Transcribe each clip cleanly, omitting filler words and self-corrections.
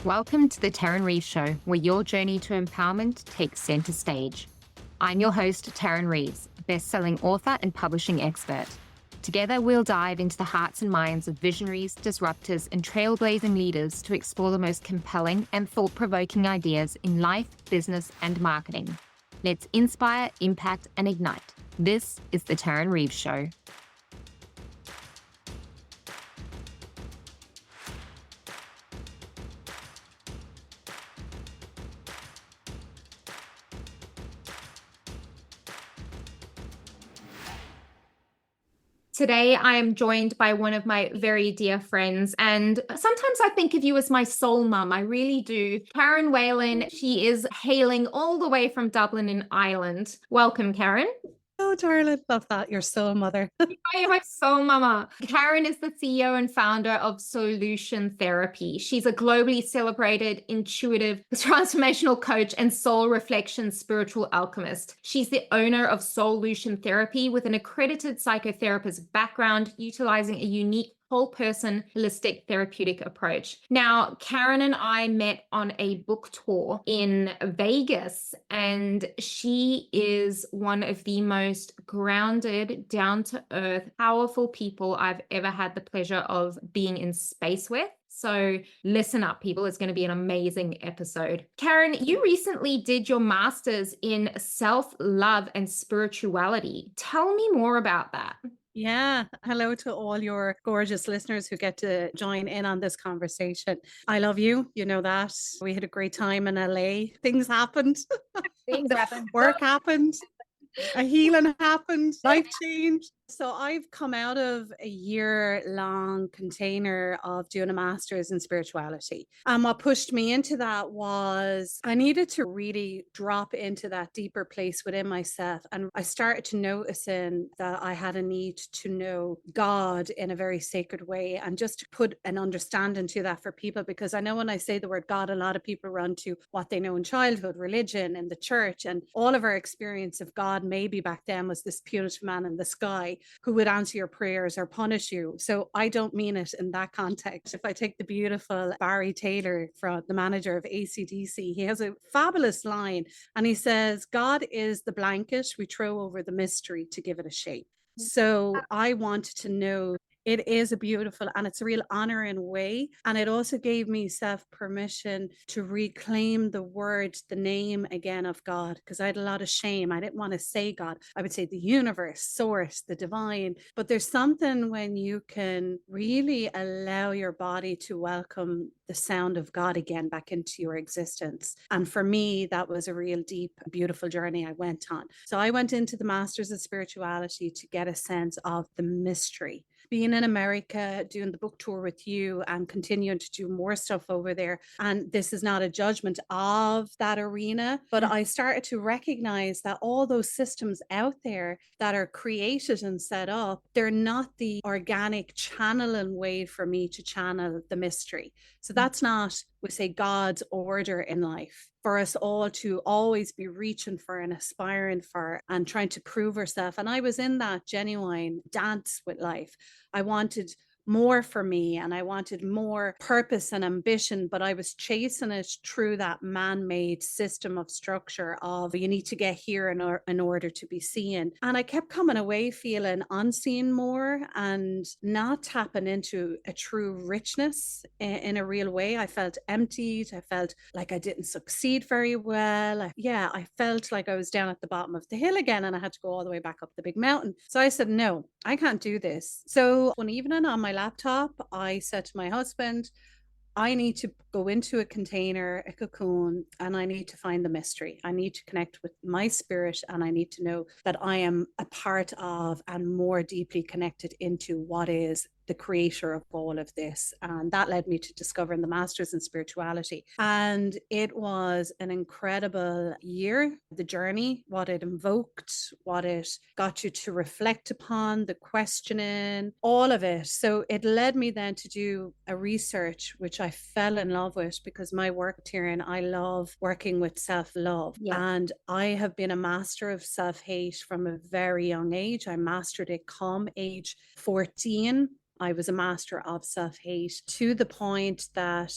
Welcome to the Tarryn Reeves Show, where your journey to empowerment takes center stage. I'm your host, Tarryn Reeves, best-selling author and publishing expert. Together, we'll dive into the hearts and minds of visionaries, disruptors, and trailblazing leaders to explore the most compelling and thought-provoking ideas in life, business, and marketing. Let's inspire, impact, and ignite. This is the Tarryn Reeves Show. Today, I am joined by one of my very dear friends, and sometimes I think of you as my soul mum. I really do. Karen Whelan, she is hailing all the way from Dublin in Ireland. Welcome, Karen. Oh, darling, love that. You're so a mother. You're my soul mama. Karen is the CEO and founder of Soulution Therapy. She's a globally celebrated, intuitive, transformational coach and soul reflection spiritual alchemist. She's the owner of Soulution Therapy with an accredited psychotherapist background, utilizing a unique whole person holistic therapeutic approach. Now, Karen and I met on a book tour in Vegas, and she is one of the most grounded, down to earth, powerful people I've ever had the pleasure of being in space with. So listen up, people. It's going to be an amazing episode. Karen, you recently did your master's in self-love and spirituality. Tell me more about that. Yeah. Hello to all your gorgeous listeners who get to join in on this conversation. I love you. You know that. We had a great time in LA. Things happened. Things happen. Work happened. A healing happened. Life changed. So I've come out of a year-long container of doing a master's in spirituality. And what pushed me into that was I needed to really drop into that deeper place within myself. And I started to noticing that I had a need to know God in a very sacred way and just to put an understanding to that for people. Because I know when I say the word God, a lot of people run to what they know in childhood, religion, and the church. And all of our experience of God maybe back then was this punitive man in the sky who would answer your prayers or punish you. So I don't mean it in that context. If I take the beautiful Barry Taylor, from the manager of AC/DC, he has a fabulous line and he says, God is the blanket we throw over the mystery to give it a shape. So I wanted to know it is a beautiful and it's a real honor in a way. And it also gave me self permission to reclaim the word, the name again of God, because I had a lot of shame. I didn't want to say God. I would say the universe, source, the divine. But there's something when you can really allow your body to welcome the sound of God again back into your existence. And for me, that was a real deep, beautiful journey I went on. So I went into the Masters of Spirituality to get a sense of the mystery. Being in America, doing the book tour with you and continuing to do more stuff over there. And this is not a judgment of that arena, but I started to recognize that all those systems out there that are created and set up, they're not the organic channeling way for me to channel the mystery. So that's not, we say, God's order in life for us all to always be reaching for and aspiring for and trying to prove ourselves. And I was in that genuine dance with life. I wanted more for me and I wanted more purpose and ambition, but I was chasing it through that man-made system of structure of you need to get here in order to be seen. And I kept coming away feeling unseen more and not tapping into a true richness in a real way. I felt emptied. I felt like I didn't succeed very well. I felt like I was down at the bottom of the hill again and I had to go all the way back up the big mountain. So I said, no, I can't do this. So one evening on my laptop, I said to my husband, I need to go into a container, a cocoon, and I need to find the mystery. I need to connect with my spirit and I need to know that I am a part of and more deeply connected into what is the creator of all of this. And that led me to discovering the Masters in Spirituality. And it was an incredible year, the journey, what it invoked, what it got you to reflect upon, the questioning, all of it. So it led me then to do a research, which I fell in love with because my work, Tarryn, I love working with self-love. Yeah. And I have been a master of self-hate from a very young age. I mastered it come age 14. I was a master of self-hate to the point that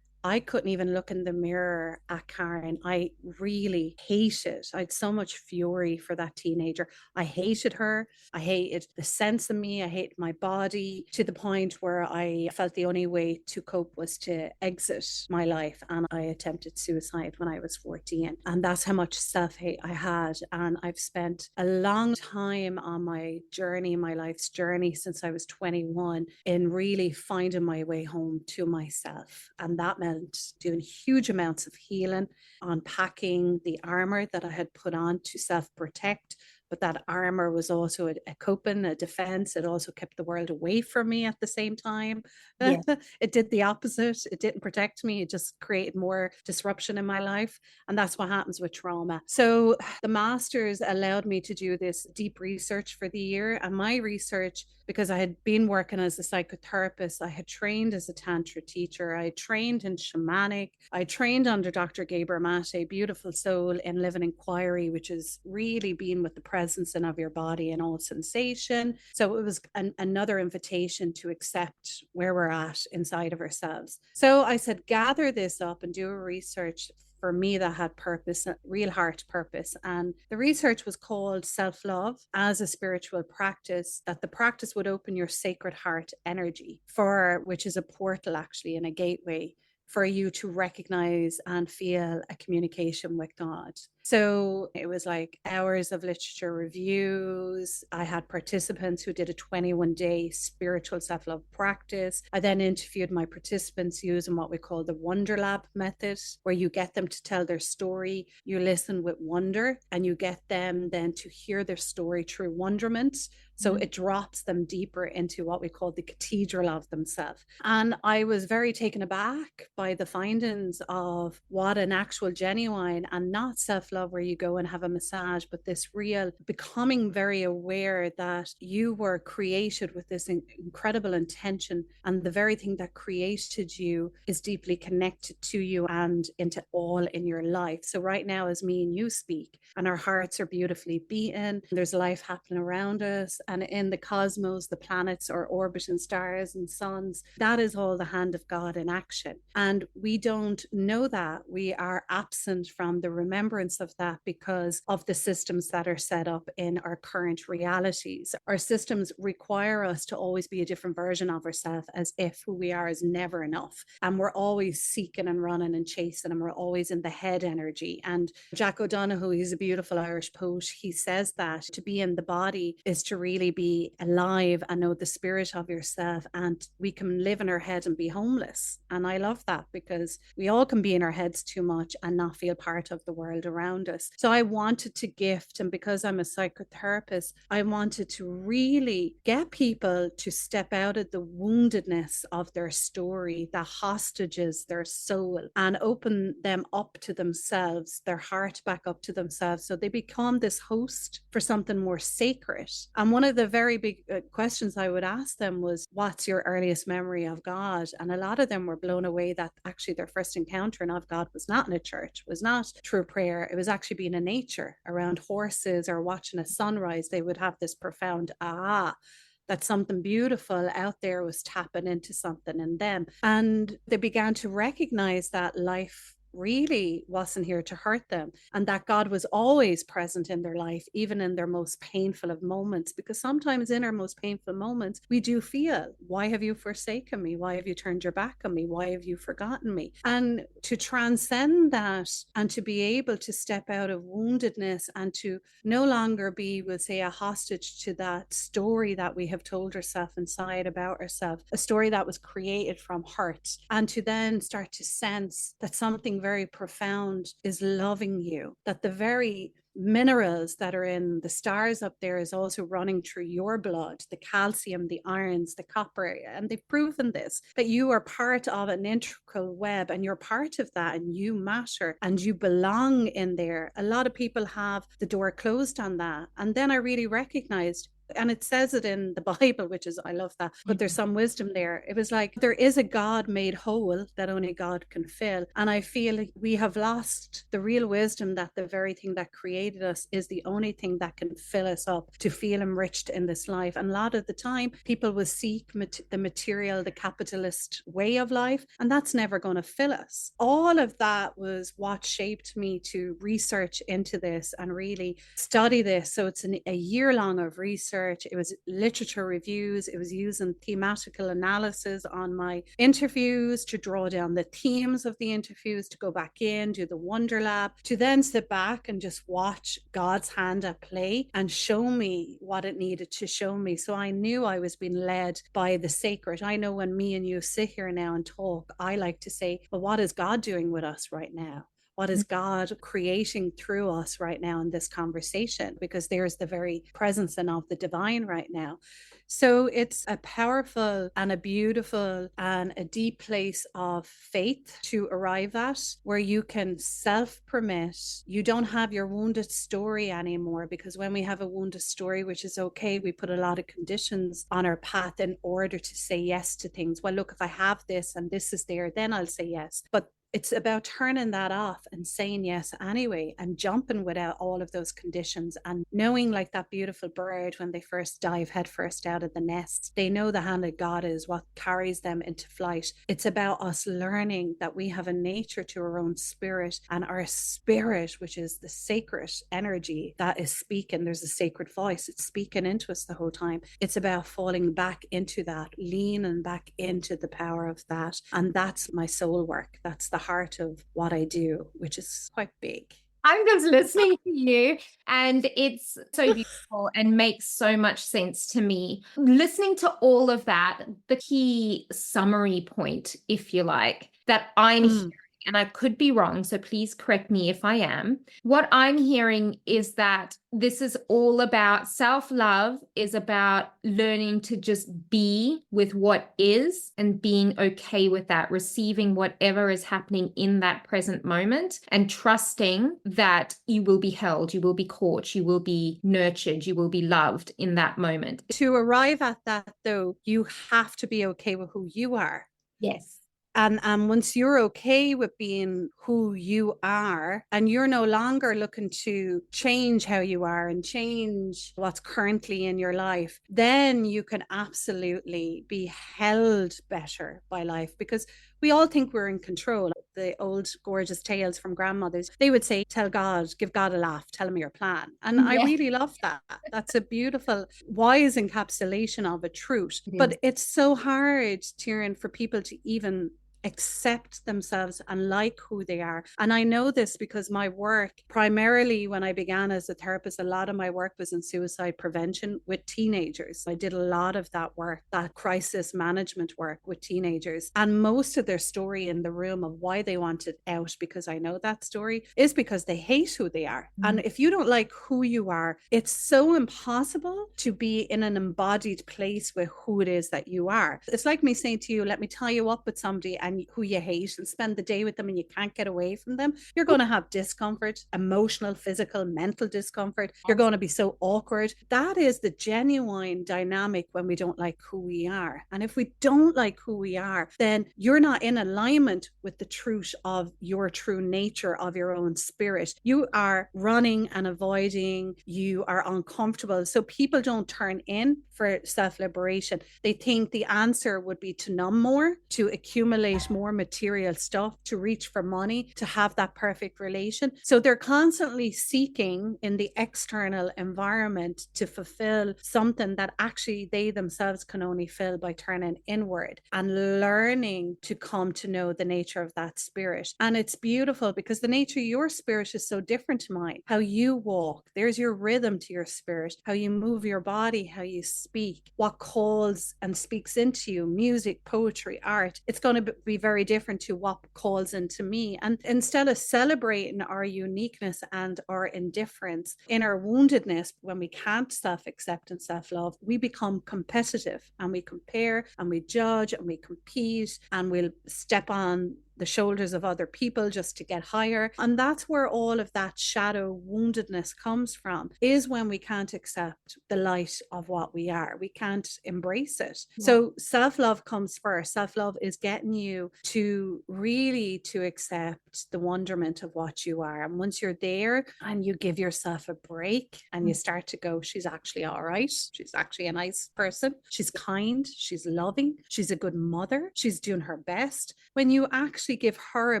I couldn't even look in the mirror at Karen. I really hated, I had so much fury for that teenager. I hated her. I hated the sense of me. I hated my body, to the point where I felt the only way to cope was to exit my life. And I attempted suicide when I was 14. And that's how much self-hate I had. And I've spent a long time on my journey, my life's journey, since I was 21, in really finding my way home to myself. And that meant doing huge amounts of healing, unpacking the armor that I had put on to self-protect. But that armor was also a coping, a defense. It also kept the world away from me at the same time. Yeah. It did the opposite. It didn't protect me. It just created more disruption in my life. And that's what happens with trauma. So the masters allowed me to do this deep research for the year. And my research, because I had been working as a psychotherapist, I had trained as a tantra teacher, I trained in shamanic, I trained under Dr. Gabriel Mate, beautiful soul, in living inquiry, which is really being with the presence and of your body and all sensation. So it was another invitation to accept where we're at inside of ourselves. So I said, gather this up and do a research for me that had purpose, real heart purpose. And the research was called Self-Love as a Spiritual Practice, that the practice would open your sacred heart energy, for which is a portal actually, and a gateway for you to recognize and feel a communication with God. So it was like hours of literature reviews. I had participants who did a 21-day spiritual self-love practice. I then interviewed my participants using what we call the Wonder Lab method, where you get them to tell their story, you listen with wonder, and you get them then to hear their story through wonderment. So it drops them deeper into what we call the cathedral of themselves. And I was very taken aback by the findings of what an actual genuine, and not self-love where you go and have a massage, but this real becoming very aware that you were created with this incredible intention, and the very thing that created you is deeply connected to you and into all in your life. So right now, as me and you speak, and our hearts are beautifully beaten, there's life happening around us, and in the cosmos, the planets are orbiting stars and suns. That is all the hand of God in action. And we don't know that. We are absent from the remembrance of that because of the systems that are set up in our current realities. Our systems require us to always be a different version of ourselves, as if who we are is never enough. And we're always seeking and running and chasing, and we're always in the head energy. And Jack O'Donoghue, he's a beautiful Irish poet, he says that to be in the body is to really be alive and know the spirit of yourself. And we can live in our head and be homeless. And I love that, because we all can be in our heads too much and not feel part of the world around us. So I wanted to gift, and because I'm a psychotherapist, I wanted to really get people to step out of the woundedness of their story, the hostages, their soul, and open them up to themselves, their heart back up to themselves, so they become this host for something more sacred. And one of the very big questions I would ask them was, what's your earliest memory of God? And a lot of them were blown away that actually their first encountering of God was not in a church, was not through prayer. It was actually being in nature around horses or watching a sunrise. They would have this profound that something beautiful out there was tapping into something in them. And they began to recognize that life really wasn't here to hurt them, and that God was always present in their life, even in their most painful of moments. Because sometimes in our most painful moments, we do feel, why have you forsaken me? Why have you turned your back on me? Why have you forgotten me? And to transcend that, and to be able to step out of woundedness, and to no longer be, we'll say, a hostage to that story that we have told ourselves inside about ourselves, a story that was created from hurt, and to then start to sense that something very profound is loving you, that the very minerals that are in the stars up there is also running through your blood, the calcium, the irons, the copper. And they've proven this, that you are part of an integral web, and you're part of that, and you matter, and you belong in there. A lot of people have the door closed on that. And then I really recognized, And it says it in the Bible, which is, I love that, but there's some wisdom there. It was like, there is a God made whole that only God can fill. And I feel like we have lost the real wisdom that the very thing that created us is the only thing that can fill us up to feel enriched in this life. And a lot of the time, people will seek the material, the capitalist way of life, and that's never going to fill us. All of that was what shaped me to research into this and really study this. So it's a year long of research. It was literature reviews. It was using thematical analysis on my interviews to draw down the themes of the interviews, to go back in, do the Wonder Lab, to then sit back and just watch God's hand at play and show me what it needed to show me. So I knew I was being led by the sacred. I know when me and you sit here now and talk, I like to say, well, what is God doing with us right now? What is God creating through us right now in this conversation? Because there's the very presence and of the divine right now. So it's a powerful and a beautiful and a deep place of faith to arrive at, where you can self-permit. You don't have your wounded story anymore, because when we have a wounded story, which is okay, we put a lot of conditions on our path in order to say yes to things. Well, look, if I have this and this is there, then I'll say yes. But it's about turning that off and saying yes anyway, and jumping without all of those conditions, and knowing, like that beautiful bird, when they first dive headfirst out of the nest, they know the hand of God is what carries them into flight. It's about us learning that we have a nature to our own spirit, and our spirit, which is the sacred energy that is speaking. There's a sacred voice. It's speaking into us the whole time. It's about falling back into that, leaning back into the power of that. And that's my soul work. That's the heart of what I do, which is quite big. I'm just listening to you, and it's so beautiful and makes so much sense to me. Listening to all of that, the key summary point, if you like, that I'm hearing, and I could be wrong, so please correct me if I am. What I'm hearing is that this is all about self-love, is about learning to just be with what is and being okay with that, receiving whatever is happening in that present moment, and trusting that you will be held, you will be caught, you will be nurtured, you will be loved in that moment. To arrive at that, though, you have to be okay with who you are. Yes. And once you're okay with being who you are, and you're no longer looking to change how you are and change what's currently in your life, then you can absolutely be held better by life, because we all think we're in control. The old gorgeous tales from grandmothers, they would say, tell God, give God a laugh, tell him your plan. And I really love that. That's a beautiful, wise encapsulation of a truth. But it's so hard, Tarryn, for people to even accept themselves and like who they are. And I know this because my work, primarily when I began as a therapist, a lot of my work was in suicide prevention with teenagers. I did a lot of that work, that crisis management work with teenagers. And most of their story in the room of why they wanted out, because I know that story, is because they hate who they are. And if you don't like who you are, it's so impossible to be in an embodied place with who it is that you are. It's like me saying to you, let me tie you up with somebody and who you hate and spend the day with them, and you can't get away from them. You're going to have discomfort, emotional, physical, mental discomfort. You're going to be so awkward. That is the genuine dynamic when we don't like who we are. And if we don't like who we are, then you're not in alignment with the truth of your true nature of your own spirit. You are running and avoiding. You are uncomfortable. So people don't turn in for self-liberation. They think the answer would be to numb more, to accumulate more material stuff, to reach for money, to have that perfect relation. So they're constantly seeking in the external environment to fulfill something that actually they themselves can only fill by turning inward and learning to come to know the nature of that spirit. And it's beautiful because the nature of your spirit is so different to mine. How you walk, there's your rhythm to your spirit, how you move your body, how you speak, what calls and speaks into you, music, poetry, art. It's going to be very different to what calls into me. And instead of celebrating our uniqueness and our indifference in our woundedness, when we can't self-accept and self-love, we become competitive and we compare and we judge and we compete and we'll step on the shoulders of other people just to get higher. And that's where all of that shadow woundedness comes from, is when we can't accept the light of what we are. We can't embrace it. Yeah. So self-love comes first. Self-love is getting you to really to accept the wonderment of what you are. And once you're there and you give yourself a break and you start to go, she's actually all right. She's actually a nice person. She's kind. She's loving. She's a good mother. She's doing her best. When you actually give her a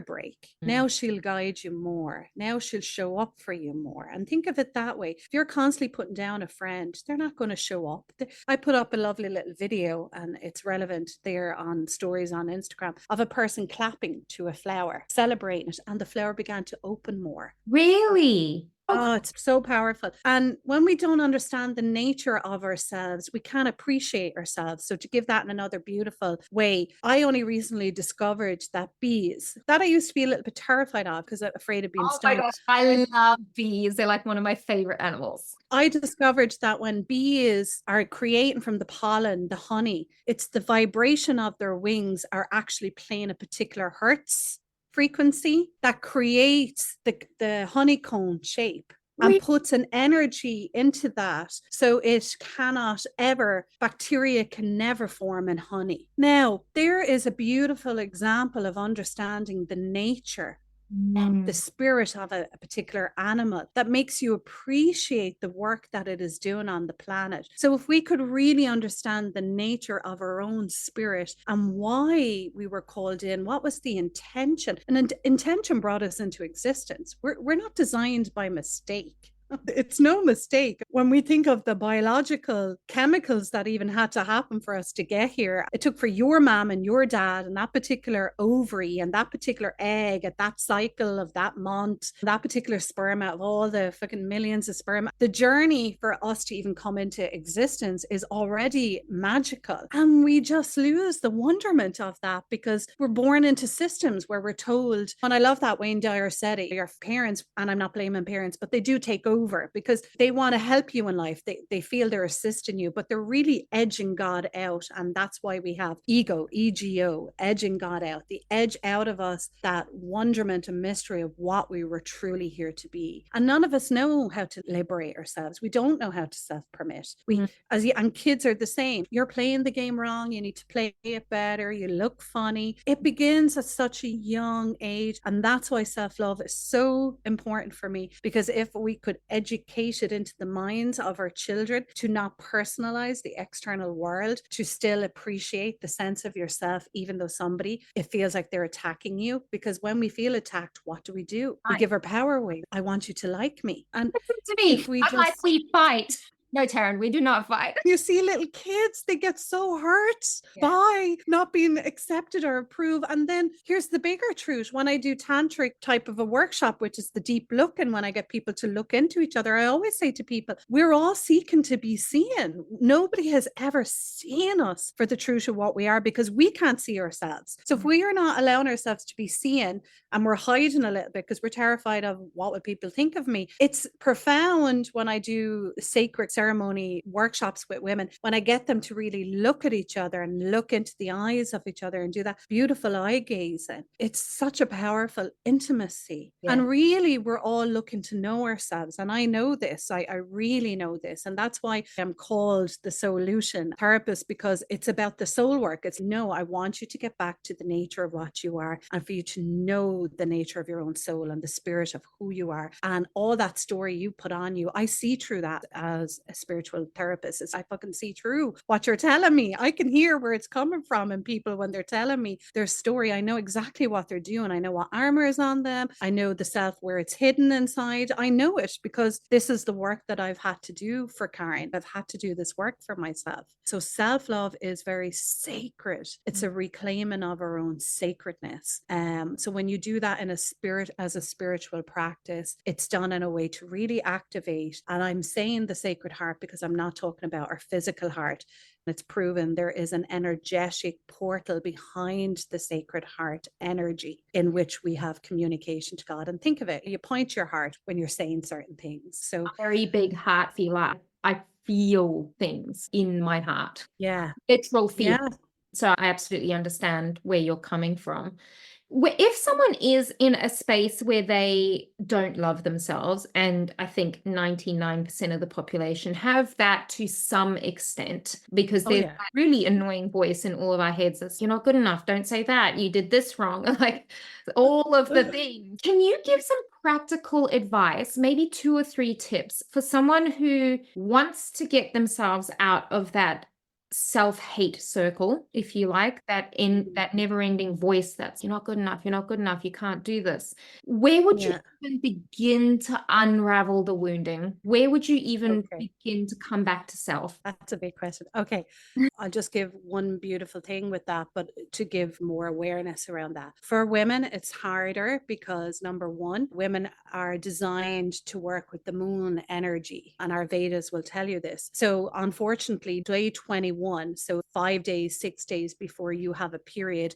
break, now she'll guide you more. Now she'll show up for you more. And think of it that way. If you're constantly putting down a friend, they're not going to show up. I put up a lovely little video, and it's relevant there on stories on Instagram, of a person clapping to a flower, celebrating it, and the flower began to open more. Really? Oh, it's so powerful. And when we don't understand the nature of ourselves, we can't appreciate ourselves. So to give that in another beautiful way, I only recently discovered that bees, that I used to be a little bit terrified of because I'm afraid of being stung. Oh my gosh, I love bees. They're like one of my favorite animals. I discovered that when bees are creating from the pollen, the honey, it's the vibration of their wings are actually playing a particular hertz frequency that creates the honeycomb shape and puts an energy into that. So it cannot ever, bacteria can never form in honey. Now, there is a beautiful example of understanding the nature, the spirit of a particular animal, that makes you appreciate the work that it is doing on the planet. So if we could really understand the nature of our own spirit and why we were called in, what was the intention? And intention brought us into existence. We're not designed by mistake. It's no mistake. When we think of the biological chemicals that even had to happen for us to get here, it took for your mom and your dad and that particular ovary and that particular egg at that cycle of that month, that particular sperm out of all the fucking millions of sperm. The journey for us to even come into existence is already magical. And we just lose the wonderment of that because we're born into systems where we're told, and I love that Wayne Dyer said it, your parents, and I'm not blaming parents, but they do take over because they want to help you in life. They feel they're assisting you, but they're really edging God out. And that's why we have ego, ego, edging God out, the edge out of us, that wonderment and mystery of what we were truly here to be. And none of us know how to liberate ourselves. We don't know how to self-permit. And kids are the same. You're playing the game wrong. You need to play it better. You look funny. It begins at such a young age. And that's why self-love is so important for me, because if we could educate it into the minds of our children to not personalize the external world, to still appreciate the sense of yourself, even though it feels like they're attacking you. Because when we feel attacked, what do? We give our power away. I want you to like me. And to me, if we like we fight. No, Tarryn, we do not fight. You see little kids, they get so hurt by not being accepted or approved. And then here's the bigger truth. When I do tantric type of a workshop, which is the deep look, and when I get people to look into each other, I always say to people, we're all seeking to be seen. Nobody has ever seen us for the truth of what we are because we can't see ourselves. So if we are not allowing ourselves to be seen and we're hiding a little bit because we're terrified of what would people think of me, it's profound when I do sacred ceremony workshops with women, when I get them to really look at each other and look into the eyes of each other and do that beautiful eye gazing. It's such a powerful intimacy. Yeah. And really, we're all looking to know ourselves. And I know this, I really know this. And that's why I'm called the Soulution Therapist, because it's about the soul work. It's no, I want you to get back to the nature of what you are and for you to know the nature of your own soul and the spirit of who you are. And all that story you put on you, I see through that as a spiritual therapist. I fucking see through what you're telling me. I can hear where it's coming from in people when they're telling me their story. I know exactly what they're doing. I know what armor is on them. I know the self where it's hidden inside. I know it because this is the work that I've had to do for Karen. I've had to do this work for myself. So self-love is very sacred. It's a reclaiming of our own sacredness. So when you do that in a spirit, as a spiritual practice, it's done in a way to really activate. And I'm saying the sacred heart because I'm not talking about our physical heart. It's proven there is an energetic portal behind the sacred heart energy in which we have communication to God. And think of it, you point your heart when you're saying certain things. So a very big heart feeler. I feel things in my heart. Yeah. Literal feel. Yeah. So I absolutely understand where you're coming from. If someone is in a space where they don't love themselves, and I think 99% of the population have that to some extent, because Oh there's yeah. that really annoying voice in all of our heads that's, you're not good enough, don't say that, you did this wrong, like all of the things. Can you give some practical advice, maybe 2 or 3 tips for someone who wants to get themselves out of that self-hate circle, if you like, that never-ending voice that's, you're not good enough, you're not good enough, you can't do this? Where would you Yeah. even begin to unravel the wounding? Where would you even Okay. begin to come back to self? That's a big question. Okay. I'll just give one beautiful thing with that, but to give more awareness around that. For women, it's harder because number one, women are designed to work with the moon energy, and our Vedas will tell you this. So, unfortunately, day 21, so 5 days, 6 days before you have a period,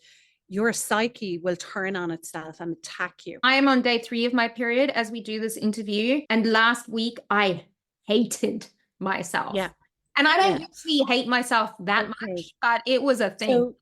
your psyche will turn on itself and attack you. I am on day 3 of my period as we do this interview, and last week I hated myself. Yeah. And I don't Yeah. usually hate myself that Okay. much, but it was a thing. So,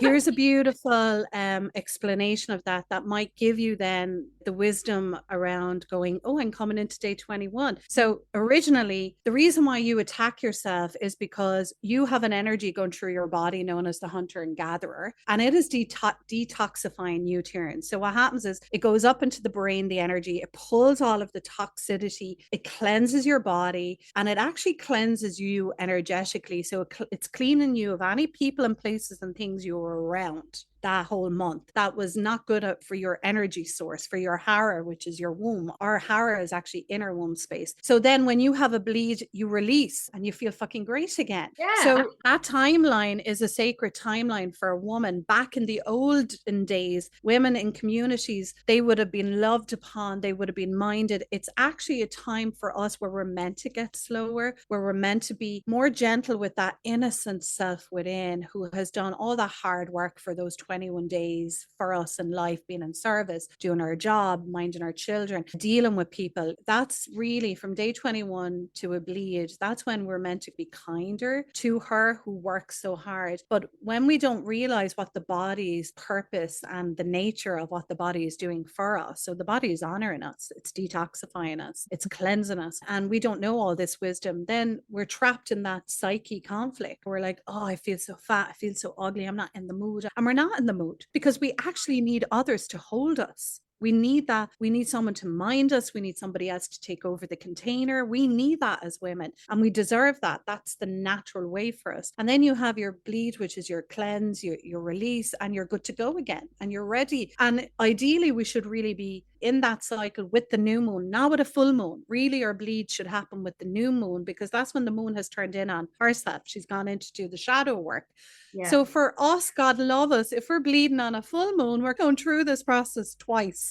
here's a beautiful explanation of that that might give you then the wisdom around going, oh, I'm coming into day 21. So originally, the reason why you attack yourself is because you have an energy going through your body known as the hunter and gatherer, and it is detoxifying new turns. So what happens is it goes up into the brain, the energy, it pulls all of the toxicity, it cleanses your body, and it actually cleanses you energetically. So it's cleaning you of any people and places and things you were around that whole month that was not good for your energy source, for your hara, which is your womb. Our hara is actually inner womb space. So then when you have a bleed, you release and you feel fucking great again. Yeah. So that timeline is a sacred timeline for a woman. Back in the olden days, women in communities, they would have been loved upon, they would have been minded. It's actually a time for us where we're meant to get slower, where we're meant to be more gentle with that innocent self within, who has done all that hard work for those 21 days for us in life, being in service, doing our job, minding our children, dealing with people. That's really from day 21 to a bleed. That's when we're meant to be kinder to her who works so hard. But when we don't realize what the body's purpose and the nature of what the body is doing for us, so the body is honoring us, it's detoxifying us, it's cleansing us, and we don't know all this wisdom, then we're trapped in that psyche conflict. We're like, oh, I feel so fat, I feel so ugly, I'm not in the mood. And we're not in the mood because we actually need others to hold us. We need that. We need someone to mind us. We need somebody else to take over the container. We need that as women, and we deserve that. That's the natural way for us. And then you have your bleed, which is your cleanse, your release, and you're good to go again, and you're ready. And ideally, we should really be in that cycle with the new moon, not with a full moon. Really, our bleed should happen with the new moon, because that's when the moon has turned in on herself. She's gone in to do the shadow work. Yeah. So for us, God love us, if we're bleeding on a full moon, we're going through this process twice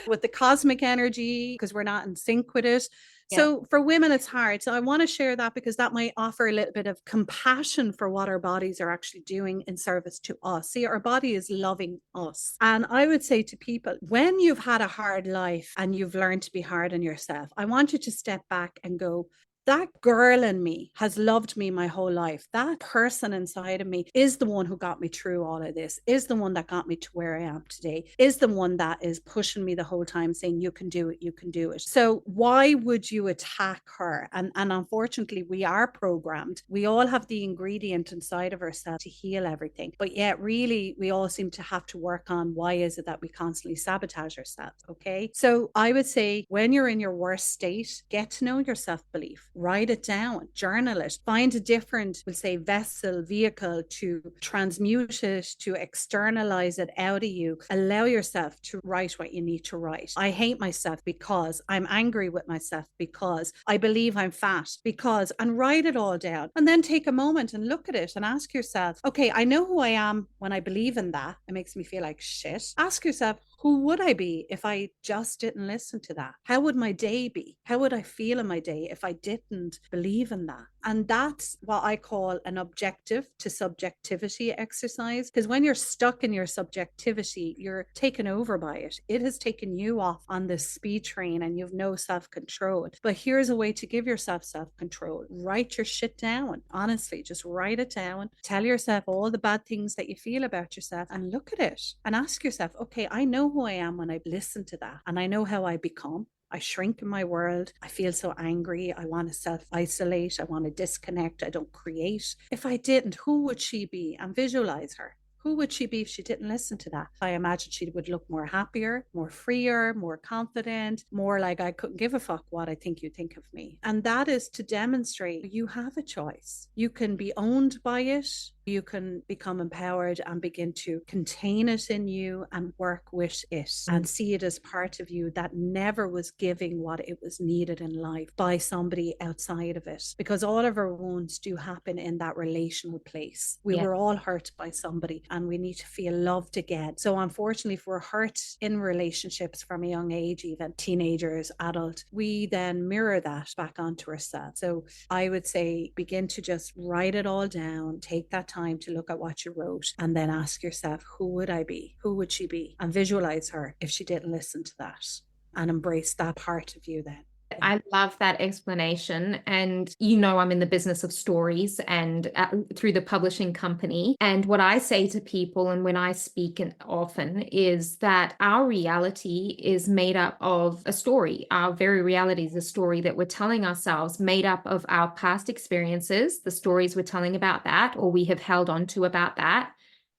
with the cosmic energy, because we're not in sync with it. So for women, it's hard. So I want to share that because that might offer a little bit of compassion for what our bodies are actually doing in service to us. See, our body is loving us. And I would say to people, when you've had a hard life and you've learned to be hard on yourself, I want you to step back and go, that girl in me has loved me my whole life. That person inside of me is the one who got me through all of this, is the one that got me to where I am today, is the one that is pushing me the whole time saying, you can do it, you can do it. So why would you attack her? And unfortunately, we are programmed. We all have the ingredient inside of ourselves to heal everything. But yet really, we all seem to have to work on why is it that we constantly sabotage ourselves, okay? So I would say when you're in your worst state, get to know your self-belief. Write it down, journal it, find a different, we'll say, vessel, vehicle to transmute it, to externalize it out of you. Allow yourself to write what you need to write. I hate myself because I'm angry with myself, because I believe I'm fat, because, and write it all down. And then take a moment and look at it and ask yourself, okay, I know who I am when I believe in that. It makes me feel like shit. Ask yourself, who would I be if I just didn't listen to that? How would my day be? How would I feel in my day if I didn't believe in that? And that's what I call an objective to subjectivity exercise. Because when you're stuck in your subjectivity, you're taken over by it. It has taken you off on this speed train and you've no self control. But here's a way to give yourself self control. Write your shit down. Honestly, just write it down. Tell yourself all the bad things that you feel about yourself and look at it and ask yourself, okay, I know who I am when I listen to that, and I know how I become. I shrink in my world. I feel so angry. I want to self isolate. I want to disconnect. I don't create. If I didn't, who would she be? And visualize her. Who would she be if she didn't listen to that? I imagine she would look more happier, more freer, more confident, more like I couldn't give a fuck what I think you think of me. And that is to demonstrate you have a choice. You can be owned by it. You can become empowered and begin to contain it in you and work with it and see it as part of you that never was giving what it was needed in life by somebody outside of it. Because all of our wounds do happen in that relational place. We were all hurt by somebody and we need to feel loved again. So unfortunately, if we're hurt in relationships from a young age, even teenagers, adult, we then mirror that back onto ourselves. So I would say begin to just write it all down, take that time to look at what you wrote, and then ask yourself, who would I be? Who would she be? And visualize her if she didn't listen to that, and embrace that part of you then. I love that explanation. And I'm in the business of stories and through the publishing company. And what I say to people, and when I speak often, is that our reality is made up of a story. Our very reality is a story that we're telling ourselves, made up of our past experiences, the stories we're telling about that, or we have held on to about that,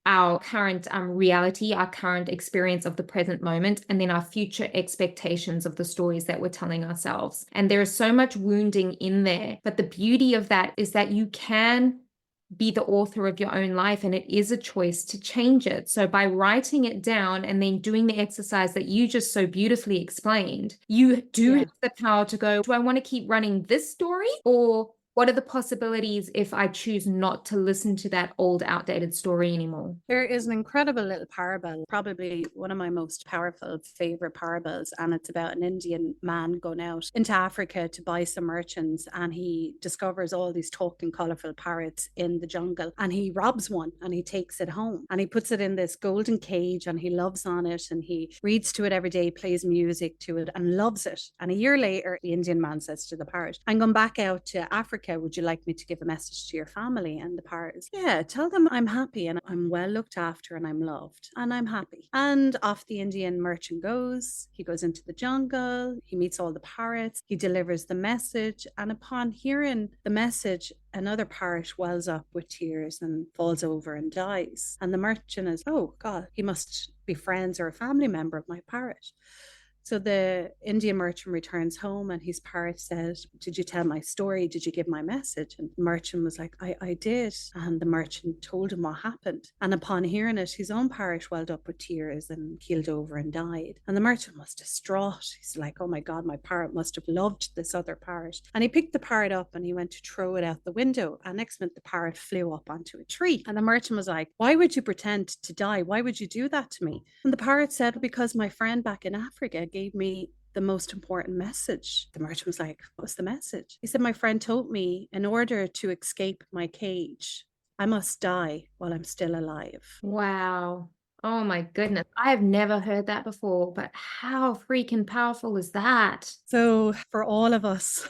our current reality, our current experience of the present moment, and then our future expectations of the stories that we're telling ourselves. And there is so much wounding in there. But the beauty of that is that you can be the author of your own life, and it is a choice to change it. So by writing it down and then doing the exercise that you just so beautifully explained, you do have the power to go, do I want to keep running this story, or what are the possibilities if I choose not to listen to that old, outdated story anymore? There is an incredible little parable, probably one of my most powerful favorite parables. And it's about an Indian man going out into Africa to buy some merchants. And he discovers all these talking, colorful parrots in the jungle. And he robs one and he takes it home. And he puts it in this golden cage and he loves on it. And he reads to it every day, plays music to it and loves it. And a year later, the Indian man says to the parrot, I'm going back out to Africa. Would you like me to give a message to your family? And the parrot is, yeah, tell them I'm happy and I'm well looked after and I'm loved and I'm happy. And off the Indian merchant goes. He goes into the jungle. He meets all the parrots. He delivers the message. And upon hearing the message, another parrot wells up with tears and falls over and dies. And the merchant is, oh God, he must be friends or a family member of my parrot. So the Indian merchant returns home and his parrot says, did you tell my story? Did you give my message? And the merchant was like, I did. And the merchant told him what happened. And upon hearing it, his own parrot welled up with tears and keeled over and died. And the merchant was distraught. He's like, oh my God, my parrot must have loved this other parrot. And he picked the parrot up and he went to throw it out the window. And next minute, the parrot flew up onto a tree. And the merchant was like, why would you pretend to die? Why would you do that to me? And the parrot said, because my friend back in Africa gave me the most important message. The merchant was like, what was the message? He said, my friend told me in order to escape my cage, I must die while I'm still alive. Wow. Oh my goodness. I have never heard that before, but how freaking powerful is that? So for all of us,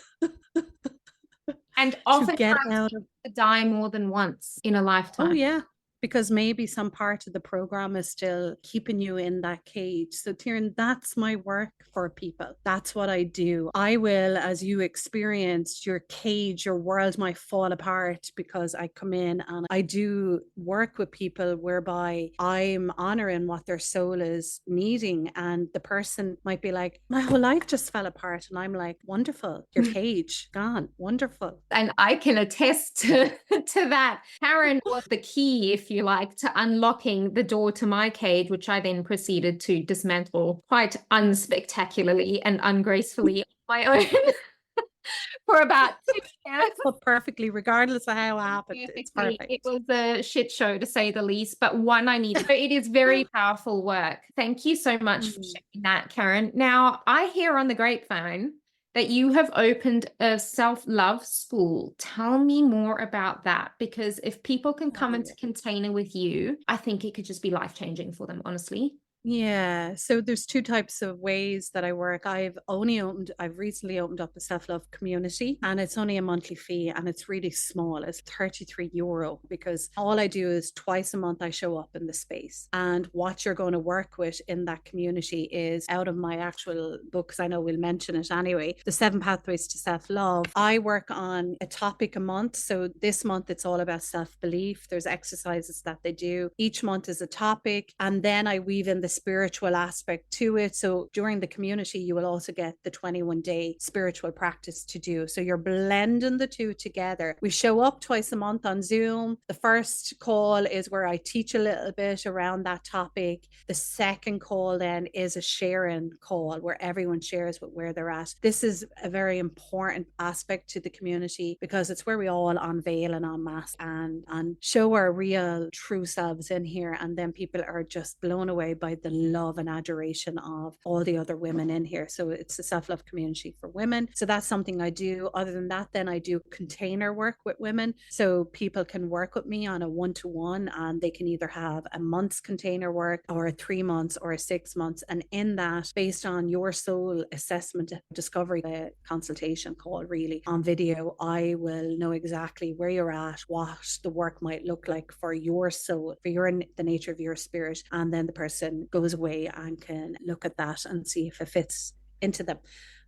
and often get out of die more than once in a lifetime. Oh yeah. Because maybe some part of the program is still keeping you in that cage. So Tarryn, that's my work for people. That's what I do. I will, as you experienced, your cage, your world might fall apart because I come in and I do work with people whereby I'm honoring what their soul is needing. And the person might be like, my whole life just fell apart. And I'm like, wonderful. Your cage gone. Wonderful. And I can attest to that. Karen was the key, if you like, to unlocking the door to my cage, which I then proceeded to dismantle quite unspectacularly and ungracefully on my own for about 2 years. Well, perfectly, regardless of how it happened. It's perfect. It was a shit show, to say the least, but one I needed. It is very powerful work. Thank you so much for sharing that, Karen. Now, I hear on the grapevine that you have opened a self-love school. Tell me more about that, because if people can come into container with you, I think it could just be life-changing for them, honestly. Yeah, so there's two types of ways that I work. I've recently opened up a self-love community, and it's only a monthly fee, and it's really small. It's €33 because all I do is twice a month I show up in the space. And what you're going to work with in that community is out of my actual book, because I know we'll mention it anyway, The 7 Pathways to Self-Love. I work on a topic a month. So this month it's all about self-belief. There's exercises that they do. Each month is a topic, and then I weave in the spiritual aspect to it. So during the community, you will also get the 21-day spiritual practice to do. So you're blending the two together. We show up twice a month on Zoom. The first call is where I teach a little bit around that topic. The second call then is a sharing call where everyone shares where they're at. This is a very important aspect to the community because it's where we all unveil and unmask and show our real true selves in here. And then people are just blown away by the love and adoration of all the other women in here. So it's a self-love community for women. So that's something I do. Other than that, then I do container work with women. So people can work with me on a 1-to-1, and they can either have a month's container work or a 3 months or a 6 months. And in that, based on your soul assessment, discovery, the consultation call really on video, I will know exactly where you're at, what the work might look like for your soul, for the nature of your spirit. And then the person goes away and can look at that and see if it fits into them.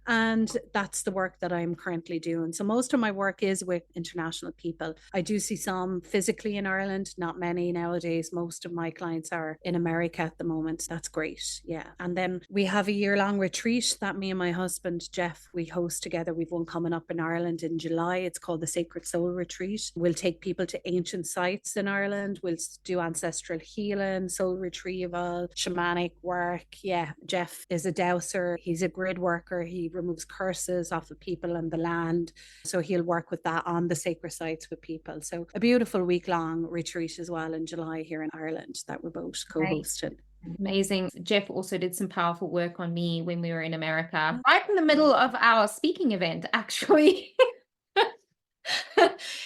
And that's the work that I'm currently doing. So most of my work is with international people. I do see some physically in Ireland, not many nowadays. Most of my clients are in America at the moment. That's great. Yeah. And then we have a year-long retreat that me and my husband, Jeff, we host together. We've one coming up in Ireland in July. It's called the Sacred Soul Retreat. We'll take people to ancient sites in Ireland. We'll do ancestral healing, soul retrieval, shamanic work. Yeah. Jeff is a dowser. He's a grid worker. He removes curses off of people and the land. So he'll work with that on the sacred sites with people. So a beautiful week-long retreat as well in July here in Ireland that we're both co-hosting. Amazing. Jeff also did some powerful work on me when we were in America, right in the middle of our speaking event, actually.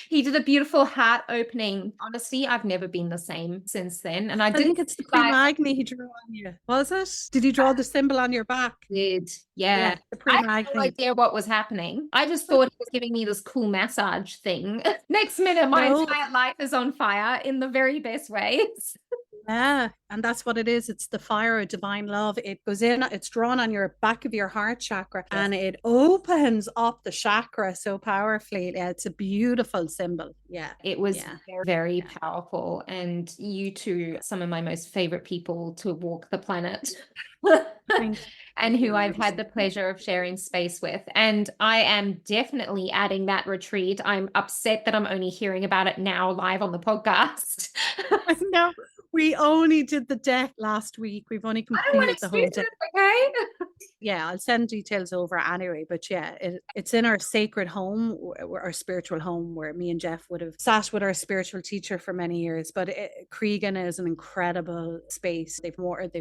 He did a beautiful heart opening. Honestly, I've never been the same since then. And I think it's the pre-magni he drew on you. Was it? Did he draw the symbol on your back? Did. Yeah. The I pre-magni. had no idea what was happening. I just thought he was giving me this cool massage thing. Next minute, my entire life is on fire in the very best ways. Yeah, and that's what it is. It's the fire of divine love. It goes in, it's drawn on your back of your heart chakra, and it opens up the chakra so powerfully. Yeah, it's a beautiful symbol. Yeah. It was very, very powerful. And you two, some of my most favorite people to walk the planet. And who I've had the pleasure of sharing space with. And I am definitely adding that retreat. I'm upset that I'm only hearing about it now live on the podcast. I know. We only did the deck last week. We've only completed the whole deck. Okay. Yeah, I'll send details over anyway. But yeah, it's in our sacred home, our spiritual home, where me and Jeff would have sat with our spiritual teacher for many years. But Cregan is an incredible space. They've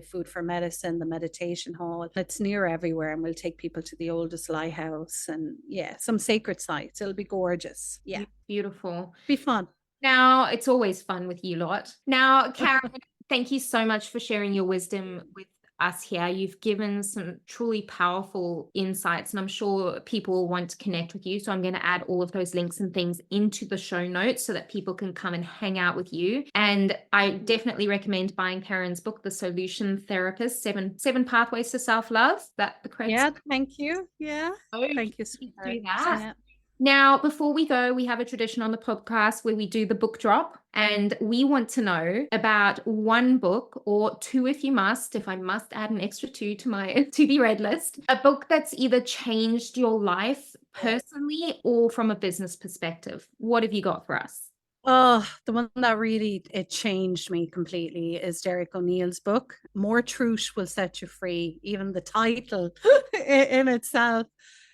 food for medicine, the meditation hall. It's near everywhere, and we'll take people to the oldest lighthouse and some sacred sites. It'll be gorgeous. Yeah, beautiful. Be fun. Now, it's always fun with you lot. Now, Karen, thank you so much for sharing your wisdom with us here. You've given some truly powerful insights, and I'm sure people will want to connect with you. So I'm going to add all of those links and things into the show notes so that people can come and hang out with you. And I definitely recommend buying Karen's book, The Soulution Therapist, seven Pathways to Self-Love. That the correct? Yeah, thank you. Yeah. Thank you so much. Do that. Yeah. Now, before we go, we have a tradition on the podcast where we do the book drop, and we want to know about one book, or two if you must, if I must add an extra two to my to-be read list, a book that's either changed your life personally or from a business perspective. What have you got for us? Oh, the one that really, it changed me completely is Derek O'Neill's book, More Truth Will Set You Free. Even the title in itself.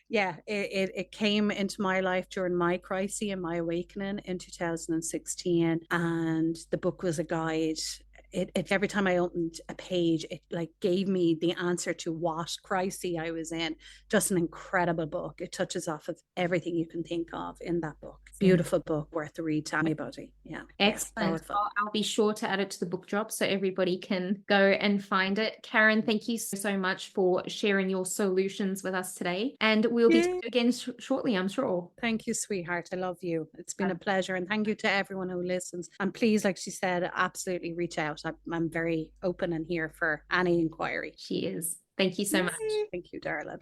Yeah, it came into my life during my crisis and my awakening in 2016. And the book was a guide. every time I opened a page, it like gave me the answer to what crisis I was in. Just an incredible book. It touches off of everything you can think of in that book. Beautiful book, worth a read to anybody. Yeah. Excellent. I'll be sure to add it to the book drop so everybody can go and find it. Karen, thank you so much for sharing your solutions with us today. And we'll be together again shortly, I'm sure. Thank you, sweetheart. I love you. It's been a pleasure. And thank you to everyone who listens. And please, like she said, absolutely reach out. I'm very open and here for any inquiry. She is. Thank you so much. Thank you, darling.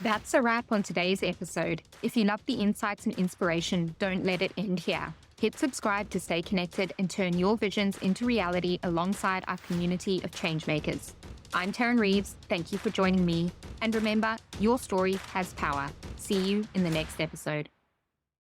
That's a wrap on today's episode. If you love the insights and inspiration, don't let it end here. Hit subscribe to stay connected and turn your visions into reality alongside our community of changemakers. I'm Tarryn Reeves. Thank you for joining me. And remember, your story has power. See you in the next episode.